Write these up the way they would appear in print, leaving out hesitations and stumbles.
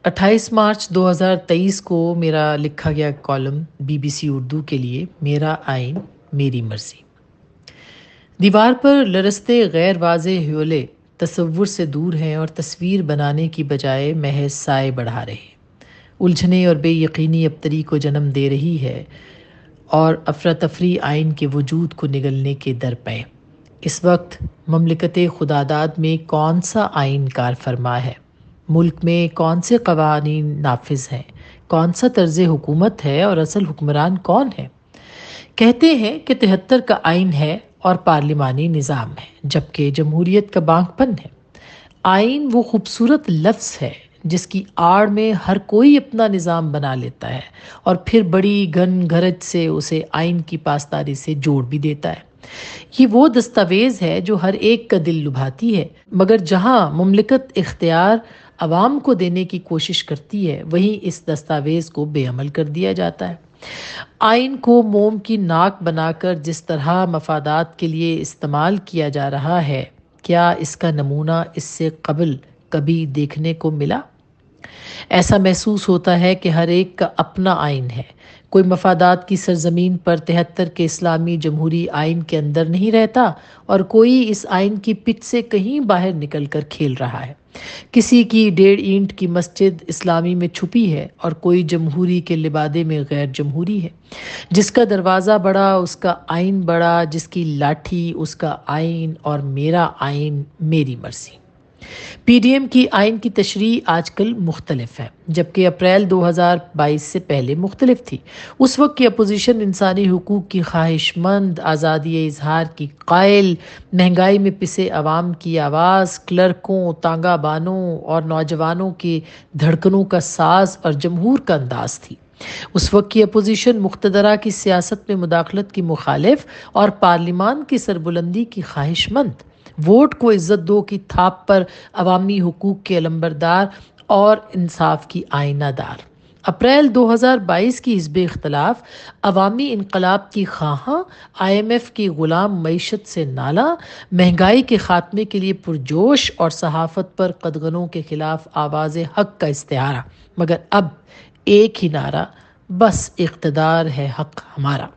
28 مارچ 2023 کو میرا لکھا گیا کالم BBC اردو کے لیے میرا آئین میری مرضی۔ دیوار پر لرزتے غیر واضح حیولے تصور سے دور ہیں اور تصویر بنانے کی بجائے محض سائے بڑھا رہے ہیں۔ الجھنے اور بے یقینی ابتری کو جنم دے رہی ہے اور افراتفری آئین کے وجود کو نگلنے کے در پہ۔ اس وقت مملکت خداداد میں کون سا آئین کار فرما ہے؟ ملک میں کون سے قوانین نافذ ہیں؟ کون سا طرز حکومت ہے اور اصل حکمران کون ہے؟ کہتے ہیں کہ 73 کا آئین ہے اور پارلیمانی نظام ہے، جبکہ جمہوریت کا بانک پن ہے۔ آئین وہ خوبصورت لفظ ہے جس کی آڑ میں ہر کوئی اپنا نظام بنا لیتا ہے اور پھر بڑی گھن گھرج سے اسے آئین کی پاسداری سے جوڑ بھی دیتا ہے۔ یہ وہ دستاویز ہے جو ہر ایک کا دل لبھاتی ہے، مگر جہاں مملکت اختیار عوام کو دینے کی کوشش کرتی ہے، وہیں اس دستاویز کو بے عمل کر دیا جاتا ہے۔ آئین کو موم کی ناک بنا کر جس طرح مفادات کے لیے استعمال کیا جا رہا ہے، کیا اس کا نمونہ اس سے قبل کبھی دیکھنے کو ملا؟ ایسا محسوس ہوتا ہے کہ ہر ایک کا اپنا آئین ہے۔ کوئی مفادات کی سرزمین پر 73 کے اسلامی جمہوری آئین کے اندر نہیں رہتا اور کوئی اس آئین کی پچ سے کہیں باہر نکل کر کھیل رہا ہے۔ کسی کی 1.5 اینٹ کی مسجد اسلامی میں چھپی ہے اور کوئی جمہوری کے لبادے میں غیر جمہوری ہے۔ جس کا دروازہ بڑا اس کا آئین بڑا، جس کی لاٹھی اس کا آئین، اور میرا آئین میری مرضی۔ PDM کی آئین کی تشریح آج کل مختلف ہے، جبکہ اپریل 2022 سے پہلے مختلف تھی۔ اس وقت کی اپوزیشن انسانی حقوق کی خواہش مند، آزادی اظہار کی قائل، مہنگائی میں پسے عوام کی آواز، کلرکوں، تانگہ بانوں اور نوجوانوں کی دھڑکنوں کا ساز اور جمہور کا انداز تھی۔ اس وقت کی اپوزیشن مقتدرہ کی سیاست میں مداخلت کی مخالف اور پارلیمان کی سربلندی کی خواہش مند، ووٹ کو عزت دو کی تھاپ پر عوامی حقوق کے علمبردار اور انصاف کی آئینہ دار۔ اپریل 2022 کی حزب اختلاف، عوامی انقلاب کی خواہاں، IMF کی غلام معیشت سے نالاں، مہنگائی کے خاتمے کے لیے پرجوش اور صحافت پر قدغنوں کے خلاف آواز حق کا استعارہ، مگر اب ایک ہی نعرہ، بس اقتدار ہے حق ہمارا۔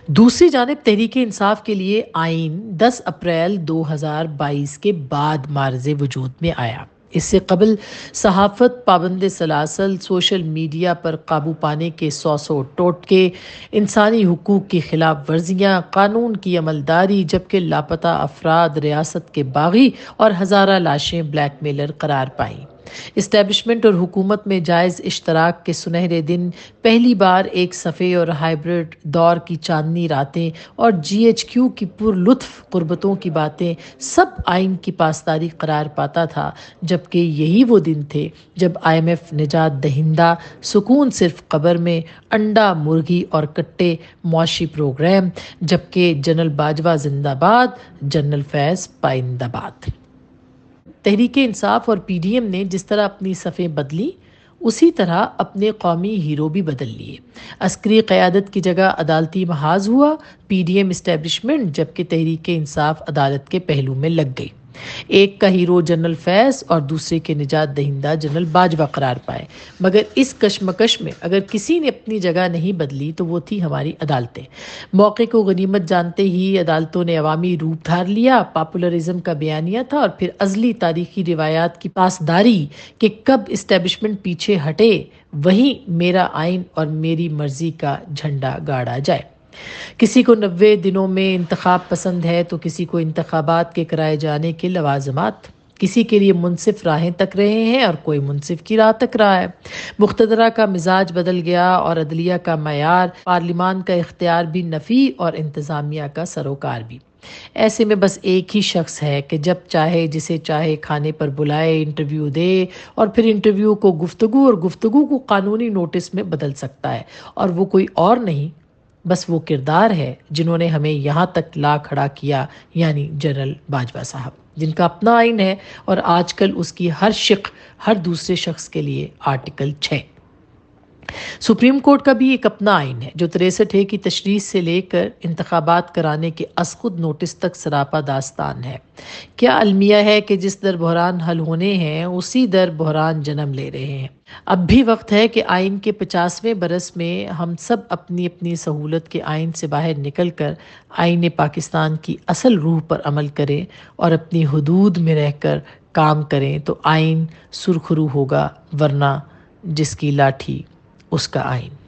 دوسری جانب تحریک انصاف کے لیے آئین 10 اپریل 2022 کے بعد معرض وجود میں آیا۔ اس سے قبل صحافت، پابند سلاسل، سوشل میڈیا پر قابو پانے کے 100 ٹوٹکے، انسانی حقوق کی خلاف ورزیاں، قانون کی عملداری، جبکہ لاپتہ افراد ریاست کے باغی اور ہزارہ لاشیں بلیک میلر قرار پائیں۔ اسٹیبلشمنٹ اور حکومت میں جائز اشتراک کے سنہرے دن، پہلی بار ایک صفحے اور ہائبرڈ دور کی چاندنی راتیں اور GHQ کی پر لطف قربتوں کی باتیں، سب آئین کی پاسداری قرار پاتا تھا، جبکہ یہی وہ دن تھے جب IMF نجات دہندہ سکون صرف قبر میں، انڈا مرغی اور کٹے معاشی پروگرام، جبکہ جنرل باجوہ زندہ باد، جنرل فیض پائندہ باد۔ تحریک انصاف اور PDM نے جس طرح اپنی صفیں بدلی، اسی طرح اپنے قومی ہیرو بھی بدل لیے۔ عسکری قیادت کی جگہ عدالتی محاذ ہوا، PDM اسٹیبلشمنٹ، جبکہ تحریک انصاف عدالت کے پہلو میں لگ گئی۔ ایک کا ہیرو جنرل فیض اور دوسرے کے نجات دہندہ جنرل باجوہ قرار پائے، مگر اس کشمکش میں اگر کسی نے اپنی جگہ نہیں بدلی تو وہ تھی ہماری عدالتیں۔ موقع کو غنیمت جانتے ہی عدالتوں نے عوامی روپ دھار لیا۔ پاپولرزم کا بیانیہ تھا اور پھر ازلی تاریخی روایات کی پاسداری کہ کب اسٹیبلشمنٹ پیچھے ہٹے، وہیں میرا آئین اور میری مرضی کا جھنڈا گاڑا جائے۔ کسی کو 90 دنوں میں انتخاب پسند ہے تو کسی کو انتخابات کے کرائے جانے کے لوازمات، کسی کے لیے منصف راہیں تک رہے ہیں اور کوئی منصف کی راہ تک رہا ہے۔ مقتدرہ کا مزاج بدل گیا اور عدلیہ کا معیار، پارلیمان کا اختیار بھی نفی اور انتظامیہ کا سروکار بھی۔ ایسے میں بس ایک ہی شخص ہے کہ جب چاہے جسے چاہے کھانے پر بلائے، انٹرویو دے اور پھر انٹرویو کو گفتگو اور گفتگو کو قانونی نوٹس میں بدل سکتا ہے، اور وہ کوئی اور نہیں، بس وہ کردار ہے جنہوں نے ہمیں یہاں تک لا کھڑا کیا، یعنی جنرل باجوہ صاحب، جن کا اپنا آئین ہے اور آج کل اس کی ہر شق ہر دوسرے شخص کے لیے آرٹیکل 6۔ سپریم کورٹ کا بھی ایک اپنا آئین ہے جو 63 کی تشریح سے لے کر انتخابات کرانے کے از خود نوٹس تک سراپا داستان ہے۔ کیا المیہ ہے کہ جس در بحران حل ہونے ہیں اسی در بحران جنم لے رہے ہیں۔ اب بھی وقت ہے کہ آئین کے 50ویں برس میں ہم سب اپنی اپنی سہولت کے آئین سے باہر نکل کر آئین پاکستان کی اصل روح پر عمل کریں اور اپنی حدود میں رہ کر کام کریں تو آئین سرخرو ہوگا، ورنہ جس کی لاٹھی اس کا آئین۔